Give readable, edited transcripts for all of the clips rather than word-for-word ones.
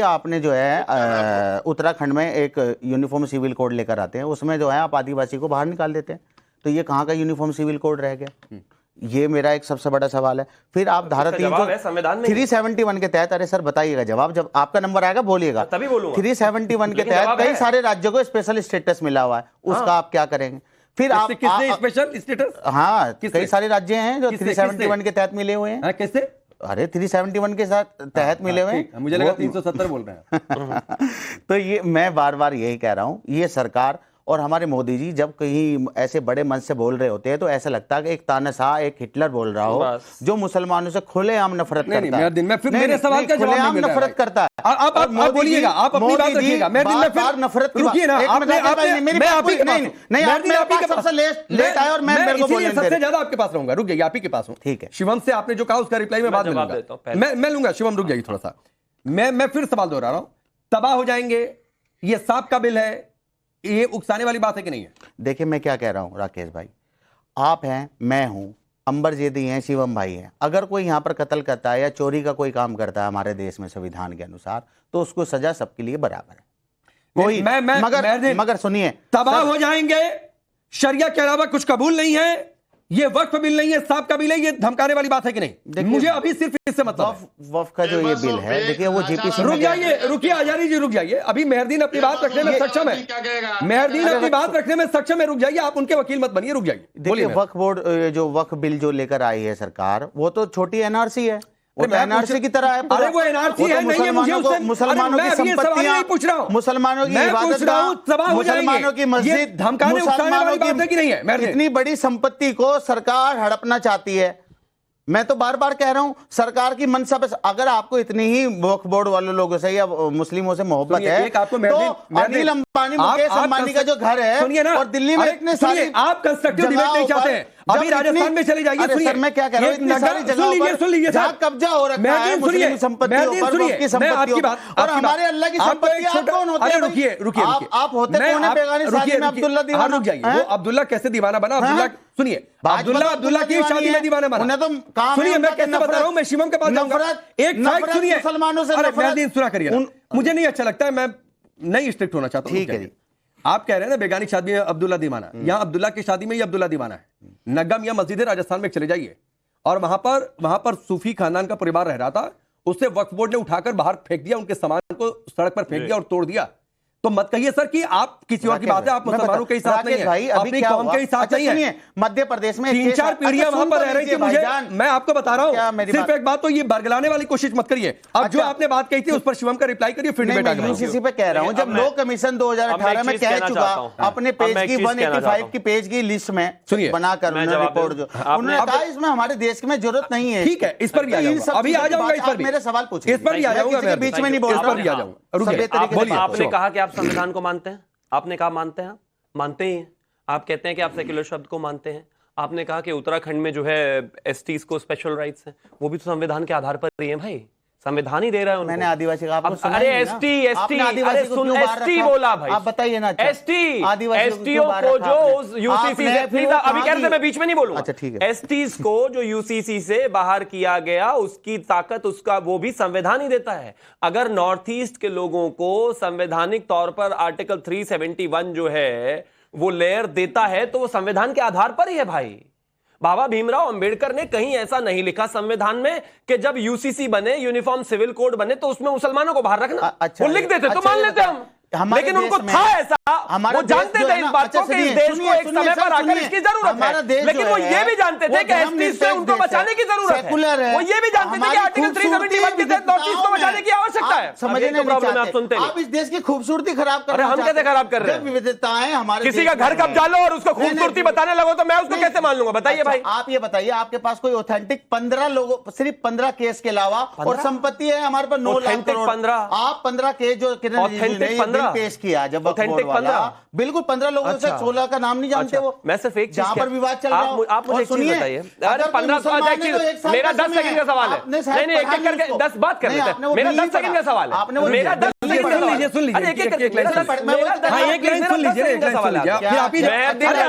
आपने जो है उत्तराखंड में एक यूनिफॉर्म सिविल कोड लेकर आते हैं, उसमें जो है आप आदिवासी को बाहर निकाल देते हैं, तो ये कहाँ का यूनिफॉर्म सिविल कोड रह गया? ये मेरा एक सबसे बड़ा सवाल है। फिर आप धारा 371 के तहत, अरे सर बताइएगा जवाब, जब आपका नंबर आएगा बोलिएगा, तभी बोलूंगा। 371 के तहत कई सारे राज्यों को स्पेशल स्टेटस मिला हुआ है, उसका आप क्या करेंगे? फिर आप स्पेशल स्टेटस, हाँ कई सारे राज्य हैं जो 371 के तहत मिले हुए हैं। कैसे? अरे 371 के साथ तहत मिले हुए हैं, मुझे लगा 370 बोल रहे हैं। तो ये मैं बार बार यही कह रहा हूं, ये सरकार और हमारे मोदी जी जब कहीं ऐसे बड़े मन से बोल रहे होते हैं तो ऐसा लगता है कि एक तानाशाह, एक हिटलर बोल रहा हो जो मुसलमानों से खुलेआम नफरत करता है। मेरे सवाल का जवाब नहीं मिल रहा है। नफरत करता है। आप बोलिएगा, आप अपनी बात रखिएगा। नफरत की रुकिए ना, सबसे ज्यादा आपके पास रहूंगा, रुक जाइए, आप ही के पास हूं। ठीक है, शिवम से आपने जो कहा उसका रिप्लाई मैं बाद में लूंगा, मैं लूंगा। शिवम रुक जाइए थोड़ा सा, मैं फिर सवाल दोहरा रहा हूं, तबाह हो जाएंगे, ये सांप का बिल है, ये उकसाने वाली बात है कि नहीं है? देखिए मैं क्या कह रहा हूं राकेश भाई, आप हैं, मैं हूं, अंबर जेदी हैं, शिवम भाई हैं, अगर कोई यहाँ पर कत्ल करता है या चोरी का कोई काम करता है हमारे देश में संविधान के अनुसार, तो उसको सजा सबके लिए बराबर है। कोई मगर सुनिए, तबाह हो जाएंगे, शरिया के अलावा कुछ कबूल नहीं है, ये वक्फ बिल नहीं है, सांप का बिल है, ये धमकाने वाली बात है कि नहीं? मुझे अभी सिर्फ इससे मतलब वक्फ का जो ये बिल है, देखिए वो जीपीसी, रुक जाइए, रुकिए आजारी जी, रुक जाइए, अभी मेहरदीन अपनी बात रखने में सक्षम है, मेहरदीन अपनी बात रखने में सक्षम है, रुक जाइए, आप उनके वकील मत बनिए, रुक जाइए। देखिए वक्फ बोर्ड जो वक्फ बिल जो लेकर आई है सरकार, वो तो छोटी एनआरसी है, वो तो एनआरसी की तरह है। अरे वो एनआरसी है, नहीं है, मुझे उससे मुसलमानों की संपत्तियां पूछ रहा हूं, मुसलमानों की इबादतगाह, मुसलमानों की मस्जिद, धमकाने उकसाने वाली बात है कि नहीं है? इतनी बड़ी संपत्ति को सरकार हड़पना चाहती है। मैं तो बार बार कह रहा हूं, सरकार की मंशा पे, अगर आपको इतनी ही वक्फ बोर्ड वाले लोगों से या मुस्लिमों से मोहब्बत है, तो अनिल अंबानी, मुकेश अंबानी का जो घर है और दिल्ली में इतने सारे, आप कंस्ट्रक्टिव डिबेट नहीं चाहते हैं, अभी राजस्थान में चले जाइए। सुनिए, सर मैं क्या कह रहा हूं, इतनी सारी जगहों पर कब्जा हो रखा है मुस्लिम संपत्तियों पर, उसकी संपत्तियों और हमारे अल्लाह की संपत्ति आप कौन होते हैं? रुकिए, आप होते कौन है बेगानी शादी में अब्दुल्ला दीवाना? रुक जाइए, वो अब्दुल्ला कैसे दीवाना बना? अब्दुल्ला सुनिए, अब्दुल्ला की शादी में दीवाना बना। सुनिए मैं कैसे बता रहा हूं, मैं शिवम के पास जाऊंगा, एक फैक्ट सुनिए, मुसलमानों से नफरत सुना करिए, मुझे नहीं अच्छा लगता है, मैं नहीं स्ट्रिक्ट होना चाहता हूं। ठीक है, आप कह रहे हैं ना बेगानी शादी में अब्दुल्ला दीवाना, यहां अब्दुल्ला की शादी में ही अब्दुल्ला दीवाना है। नगम या मस्जिद राजस्थान में चले जाइए, और वहां पर सूफी खानदान का परिवार रह रहा था, उससे वक्फ बोर्ड ने उठाकर बाहर फेंक दिया, उनके सामान को सड़क पर फेंक दिया और तोड़ दिया। तो मत कहिए सर कि आप किसी और की बात है, आप मुसलमानों के साथ नहीं है, अपनी कौम के साथ नहीं है। मध्य प्रदेश में 3-4 पीढ़ियां वहां पर रह रही थी, मुझे, मैं आपको बता रहा हूं, सिर्फ एक बात, तो ये बरगलाने वाली कोशिश मत करिए। अब जो आपने बात कही थी उस पर शिवम का रिप्लाई करिए, फिर डिबेट आगे। यूसीसी पे कह रहा हूं, जब लॉ कमीशन 2018 में कह चुका अपने पेज की 185 की पेज की लिस्ट में बनाकर रिपोर्ट, जो उन्होंने कहा इसमें हमारे देश में जरूरत नहीं है। ठीक है, इस पर भी आ जाऊंगा, अभी आ जाऊंगा, इस पर मेरे सवाल पूछिए, इस पर भी आ जाऊंगा, बीच में नहीं बोल रहा, आ जाऊंगा। आपने कहा कि आप संविधान को मानते हैं, आपने कहा मानते हैं, मानते ही हैं। आप कहते हैं कि आप सेक्युलर शब्द को मानते हैं। आपने कहा कि उत्तराखंड में जो है एसटीज को स्पेशल राइट्स हैं, वो भी तो संविधान के आधार पर ही है भाई, संविधान ही दे रहा है उनको। मैंने आदिवासी का अरे एसटी एसटी बोला भाई, आप बताइए ना। एसटीओ को जो यूसीसी से, अभी कह रहे थे मैं बीच में नहीं बोलूंगा। अच्छा ठीक है, एसटीज को जो यूसीसी से बाहर किया गया, उसकी ताकत उसका वो भी संविधान ही देता है। अगर नॉर्थ ईस्ट के लोगों को संवैधानिक तौर पर आर्टिकल 371 जो है वो लेयर देता है, तो वो संविधान के आधार पर ही है भाई। बाबा भीमराव अंबेडकर ने कहीं ऐसा नहीं लिखा संविधान में कि जब यूसीसी बने, यूनिफॉर्म सिविल कोड बने, तो उसमें मुसलमानों को बाहर रखना। वो लिख देते तो मान लेते हम, लेकिन उनको था ऐसा, वो जानते थे इस बात को कि इस देश को एक समय पर आकर इसकी जरूरत है, लेकिन वो ये भी जानते थे कि एसटी से उनको बचाने की जरूरत है। वो ये भी जानते थे कि आर्टिकल 371 के तहत नॉर्थ ईस्ट को बचाने की आवश्यकता है। समझने नहीं चाहते आप इस देश की खूबसूरती खराब कर रहे हैं। हम कैसे खराब कर रहे हैं? विविधताएं हमारे, किसी का घर कब्जा लो और उसको खूबसूरती बताने लगो तो मैं उसको कैसे मान लूंगा? बताइए भाई। आप ये बताइए, आपके पास कोई ऑथेंटिक 15 लोगों, सिर्फ 15 केस के अलावा और संपत्ति है हमारे पास 9 लाख करोड़। आप 15 केस जो पेश किया, जब ऑथेंटिक 15, बिल्कुल 15 लोगों से 16 का नाम नहीं जानते। वो मैं सिर्फ एक जहां पर विवाद चल रहा है, आप मुझे सुनिए, अरे 15 मेरा 10 सेकंड का सवाल है। नहीं एक एक करके 10 बात कर लेते हैं। मेरा 10 सेकंड का सवाल है, मेरा 10 सुन लीजिए अरे एक लाइन हाँ एक लाइन सुन लीजिए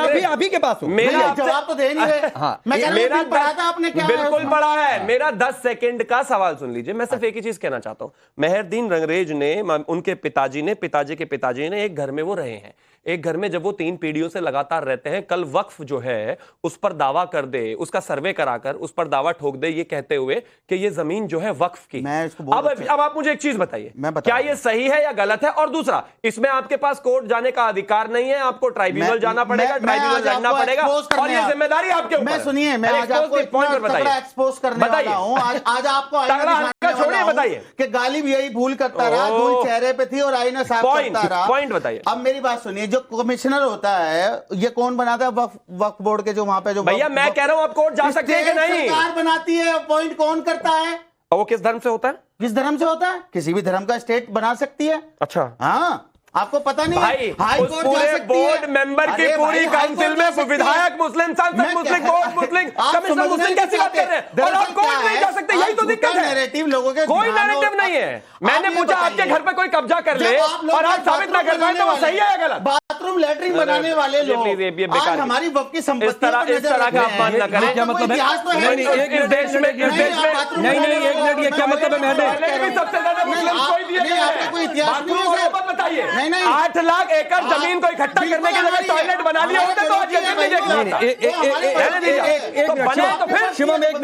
फिर आप ही के पास हूं मेरा जवाब तो दे नहीं रहे। हाँ, मैं कह रहा हूं, मेरा फिर पढ़ा था आपने क्या है बिल्कुल उसमें? पढ़ा है। मेरा 10 सेकंड का सवाल सुन लीजिए। मैं सिर्फ एक ही चीज कहना चाहता हूं। मेहरदीन रंगरेज ने, उनके पिताजी के पिताजी ने एक घर में वो रहे हैं। एक घर में जब वो 3 पीढ़ियों से लगातार रहते हैं, कल वक्फ जो है उस पर दावा कर दे, उसका सर्वे कराकर उस पर दावा ठोक दे, ये कहते हुए कि ये जमीन जो है वक्फ की। मैं इसको बहुत अब आप मुझे एक चीज बताइए, मैं बता क्या ये सही है या गलत है? और दूसरा, इसमें आपके पास कोर्ट जाने का अधिकार नहीं है, आपको ट्राइब्यूनल जाना पड़ेगा, ट्राइब्यूनल लड़ना पड़ेगा, और ये जिम्मेदारी आपके ऊपर। मैं सुनिए, मैं आज आपको पॉइंट बताइए, एक्सपोज करने वाला हूं। आज आपको आईना दिखाने वाला हूं बताइए कि गालिब यही भूल करता रहा, धूल चेहरे पे थी और आईना साफ करता रहा। पॉइंट बताइए। अब मेरी बात सुनिए, जो कमिश्नर होता है ये कौन बनाता है? वक्फ बोर्ड के जो वहां पे जो भैया मैं कह रहा हूं आप कोर्ट जा सकते हैं कि नहीं? सरकार बनाती है, अपॉइंट कौन करता है? वो किस धर्म से होता है? किस धर्म से होता है? किसी भी धर्म का स्टेट बना सकती है। अच्छा, हाँ, आपको पता नहीं भाई, हाई उस कोर्ट पूरे जा सकती बोर्ड है। मेंबर की अरे पूरी भाई, काउंसिल में विधायक मुस्लिम, सांसद मुस्लिम, बोर्ड मुस्लिम, कमिश्नर मुस्लिम, कैसी बात कर रहे हैं? और आप कोर्ट नहीं जा सकते, यही तो दिक्कत है। नैरेटिव लोगों के कोई नैरेटिव नहीं है। मैंने पूछा आपके घर पे कोई कब्जा कर ले और आप साबित ना कर पाए तो वो सही है या गलत? बाथरूम लैट्रिन बनाने वाले लोग आज हमारी वक्त की संपत्ति इस तरह का अपमान न करें। क्या मतलब है? इस देश में नहीं एक मिनट, ये क्या मतलब है? मैंने सबसे ज्यादा मुस्लिम कोई दिए नहीं, आपका कोई इतिहास बाथरूम नहीं है। और मत बताइए। नहीं, नहीं। 8 लाख एकड़ जमीन को इकट्ठा करने की जगह टॉयलेट बना लिया होता तो आज ये दिन नहीं देखना था। शिवम एक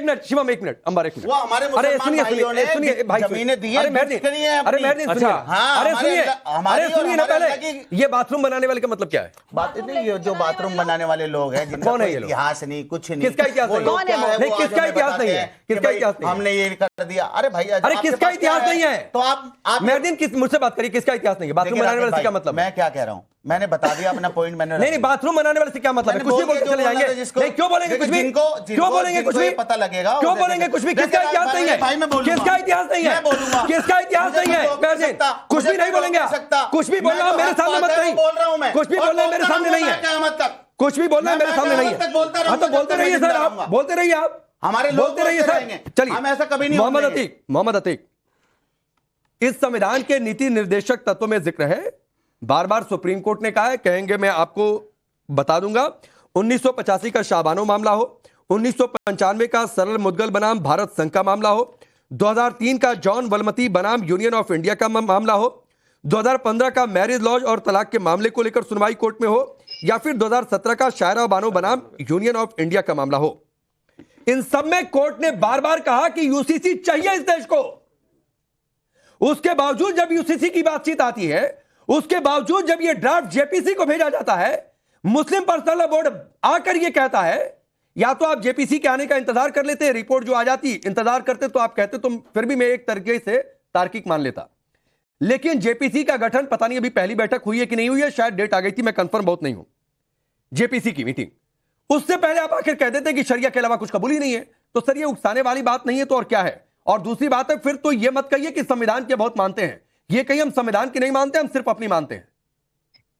मिनट शिवम एक मिनट अंबर एक मिनट। वो हमारे अरे सुनिए भाई जमीनें दी है, अरे महदीन सुनिए, अरे सुनिए ना पहले, ये बाथरूम बनाने वाले का मतलब क्या है? बात नहीं, ये जो बाथरूम बनाने वाले लोग हैं जिनका कौन है कोई ये लोग? इतिहास नहीं, कुछ नहीं। किसका इतिहास नहीं? कौन है? नहीं, किसका इतिहास नहीं है? किसका इतिहास नहीं है? हमने ये कर दिया। अरे भाई, अरे किसका इतिहास नहीं है? तो आप महदीन मुझसे बात करिए, किसका इतिहास नहीं है? बाथरूम बनाने वाले से क्या मतलब? मैं क्या कह रहा हूँ, मैंने बता दिया अपना पॉइंट। मैंने नहीं, बाथरूम बनाने वाले से क्या मतलब है? कुछ भी बोलते चले जाएंगे। नहीं, क्यों बोलेंगे कुछ भी? क्यों बोलेंगे कुछ भी? पता लगेगा। क्यों बोलेंगे कुछ भी? किसका इतिहास नहीं है? किसका इतिहास नहीं है? किसका इतिहास नहीं है? कुछ भी नहीं बोलेंगे आप। कुछ भी बोलना मेरे सामने मत नहीं। बोल रहा हूँ मैं, कुछ भी बोलना मेरे सामने नहीं है। कुछ भी बोलना मेरे सामने नहीं है। हाँ तो बोलते रहिए सर, आप बोलते रहिए, आप हमारे बोलते रहिए सर। चलिए, हम ऐसा कभी नहीं। मोहम्मद अतीक, इस संविधान के नीति निर्देशक तत्वों में जिक्र है, बार बार सुप्रीम कोर्ट ने कहा है, कहेंगे मैं आपको बता दूंगा। 1985 का शाहबानो मामला हो, 1995 का सरल मुदगल बनाम भारत संघ का मामला हो, 2003 का जॉन वलमती बनाम यूनियन ऑफ इंडिया का मामला हो, 2015 का मैरिज लॉज और तलाक के मामले को लेकर सुनवाई कोर्ट में हो, या फिर 2017 का शायरा बानो बनाम यूनियन ऑफ इंडिया का मामला हो, इन सब में कोर्ट ने बार बार कहा कि यूसीसी चाहिए इस देश को। उसके बावजूद जब यूसीसी की बातचीत आती है, उसके बावजूद जब यह ड्राफ्ट जेपीसी को भेजा जाता है, मुस्लिम पर्सनल लॉ बोर्ड आकर यह कहता है, या तो आप जेपीसी के आने का इंतजार कर लेते, रिपोर्ट जो आ जाती इंतजार करते, तो आप कहते तुम फिर भी मैं एक तरीके से तार्किक मान लेता। लेकिन जेपीसी का गठन पता नहीं अभी पहली बैठक हुई है कि नहीं हुई है, शायद डेट आ गई थी, मैं कंफर्म बहुत नहीं हूं। जेपीसी की मीटिंग, उससे पहले आप आखिर कह देते कि शरिया के अलावा कुछ कबूल ही नहीं है, तो सर ये उकसाने वाली बात नहीं है तो और क्या है? और दूसरी बात है, फिर तो ये मत कहिए कि संविधान के बहुत मानते हैं। ये कहीं हम संविधान की नहीं मानते, हम सिर्फ अपनी मानते हैं।